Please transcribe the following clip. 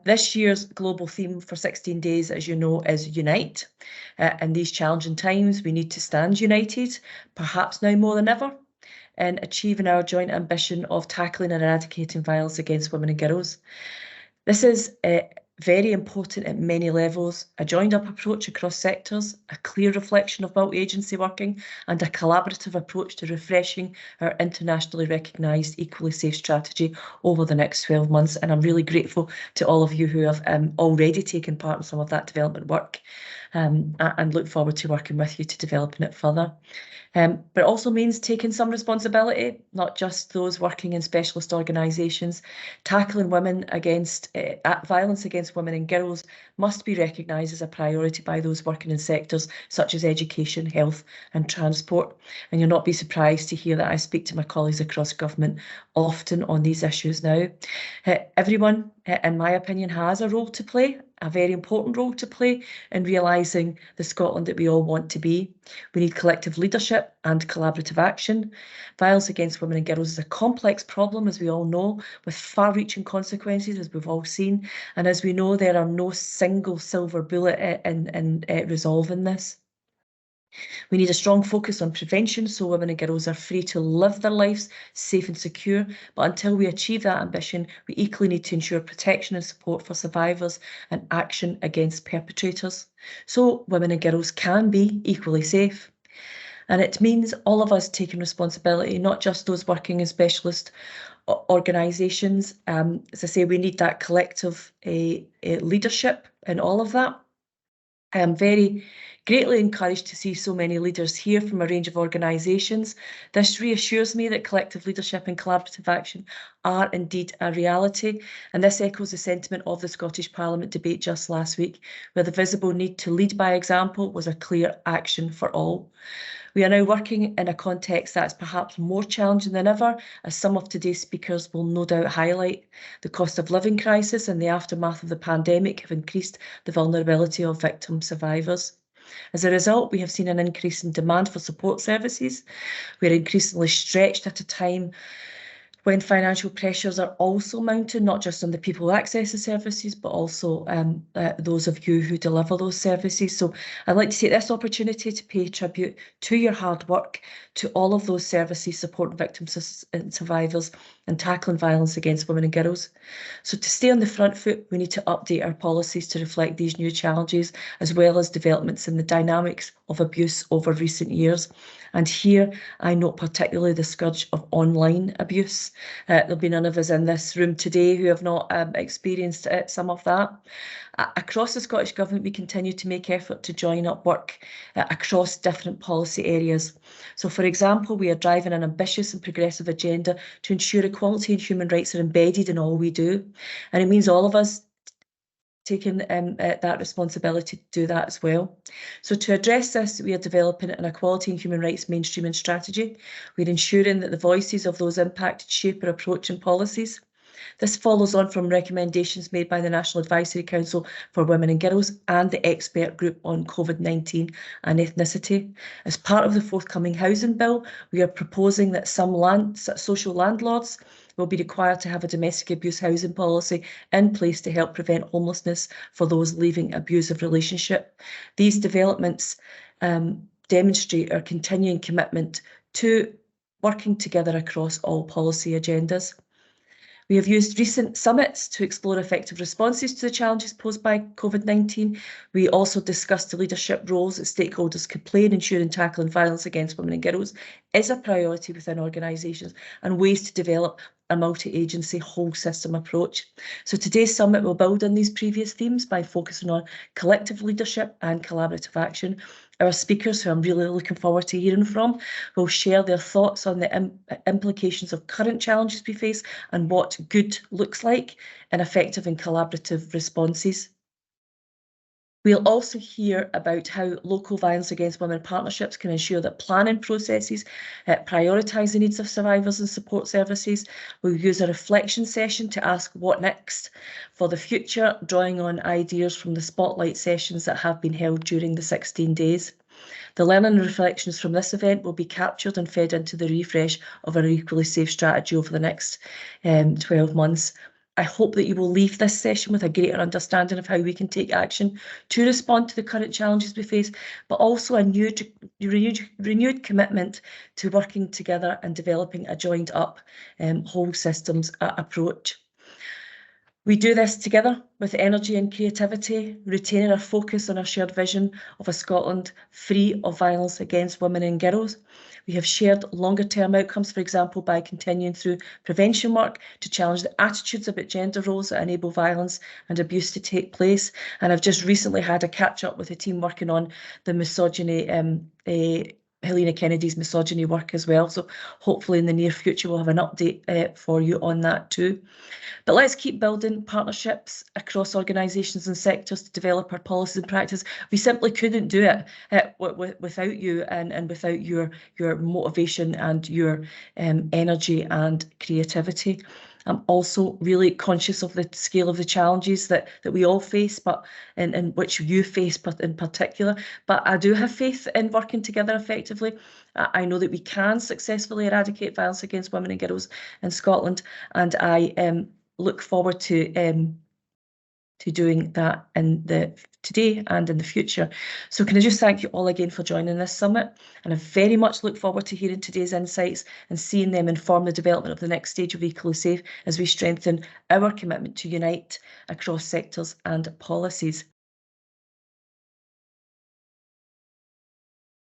This year's global theme for 16 days, as you know, is Unite. In these challenging times, we need to stand united, perhaps now more than ever, in achieving our joint ambition of tackling and eradicating violence against women and girls. This is very important at many levels, a joined-up approach across sectors, a clear reflection of multi-agency working, and a collaborative approach to refreshing our internationally recognised equally safe strategy over the next 12 months. And I'm really grateful to all of you who have already taken part in some of that development work, and look forward to working with you to developing it further. But it also means taking some responsibility, not just those working in specialist organisations. Tackling women against violence against women and girls must be recognised as a priority by those working in sectors such as education, health and transport. And you'll not be surprised to hear that I speak to my colleagues across government often on these issues now. Everyone, in my opinion, has a role to play, a very important role to play in realising the Scotland that we all want to be. We need collective leadership and collaborative action. Violence against women and girls is a complex problem, as we all know, with far-reaching consequences, as we've all seen. And as we know, there are no single silver bullet in resolving this. We need a strong focus on prevention so women and girls are free to live their lives safe and secure. But until we achieve that ambition, we equally need to ensure protection and support for survivors and action against perpetrators, so women and girls can be equally safe. And it means all of us taking responsibility, not just those working in specialist organisations. As I say, we need that collective leadership in all of that. I am very greatly encouraged to see so many leaders here from a range of organisations. This reassures me that collective leadership and collaborative action are indeed a reality, and this echoes the sentiment of the Scottish Parliament debate just last week, where the visible need to lead by example was a clear action for all. We are now working in a context that's perhaps more challenging than ever, as some of today's speakers will no doubt highlight. The cost of living crisis and the aftermath of the pandemic have increased the vulnerability of victim survivors. As a result, we have seen an increase in demand for support services. We're increasingly stretched at a time when financial pressures are also mounting, not just on the people who access the services, but also those of you who deliver those services. So I'd like to take this opportunity to pay tribute to your hard work, to all of those services supporting victims and survivors and tackling violence against women and girls. So to stay on the front foot, we need to update our policies to reflect these new challenges, as well as developments in the dynamics of abuse over recent years. And here I note particularly the scourge of online abuse. There'll be none of us in this room today who have not experienced some of that. Across the Scottish Government, we continue to make effort to join up work across different policy areas. So, for example, we are driving an ambitious and progressive agenda to ensure equality and human rights are embedded in all we do. And it means all of us taking that responsibility to do that as well. So to address this, we are developing an equality and human rights mainstreaming strategy. We're ensuring that the voices of those impacted shape our approach and policies. This follows on from recommendations made by the National Advisory Council for Women and Girls and the expert group on COVID-19 and ethnicity. As part of the forthcoming housing bill, we are proposing that some social landlords will be required to have a domestic abuse housing policy in place to help prevent homelessness for those leaving abusive relationship. These developments demonstrate our continuing commitment to working together across all policy agendas. We have used recent summits to explore effective responses to the challenges posed by COVID-19. We also discussed the leadership roles that stakeholders could play in ensuring tackling violence against women and girls is a priority within organisations, and ways to develop a multi-agency whole system approach. So today's summit will build on these previous themes by focusing on collective leadership and collaborative action. Our speakers, who I'm really looking forward to hearing from, will share their thoughts on the implications of current challenges we face and what good looks like in effective and collaborative responses. We'll also hear about how local violence against women partnerships can ensure that planning processes prioritise the needs of survivors and support services. We'll use a reflection session to ask what next for the future, drawing on ideas from the spotlight sessions that have been held during the 16 days. The learning and reflections from this event will be captured and fed into the refresh of our equally safe strategy over the next 12 months. I hope that you will leave this session with a greater understanding of how we can take action to respond to the current challenges we face, but also a renewed commitment to working together and developing a joined up whole systems approach. We do this together with energy and creativity, retaining our focus on our shared vision of a Scotland free of violence against women and girls. We have shared longer term outcomes, for example, by continuing through prevention work to challenge the attitudes about gender roles that enable violence and abuse to take place. And I've just recently had a catch up with a team working on the misogyny, Helena Kennedy's misogyny work as well. So hopefully in the near future, we'll have an update for you on that too. But let's keep building partnerships across organisations and sectors to develop our policies and practice. We simply couldn't do it without you and without your motivation and your energy and creativity. I'm also really conscious of the scale of the challenges that we all face, but in which you face in particular. But I do have faith in working together effectively. I know that we can successfully eradicate violence against women and girls in Scotland, and I look forward to doing that today and in the future. So can I just thank you all again for joining this summit, and I very much look forward to hearing today's insights and seeing them inform the development of the next stage of Equally Safe as we strengthen our commitment to unite across sectors and policies.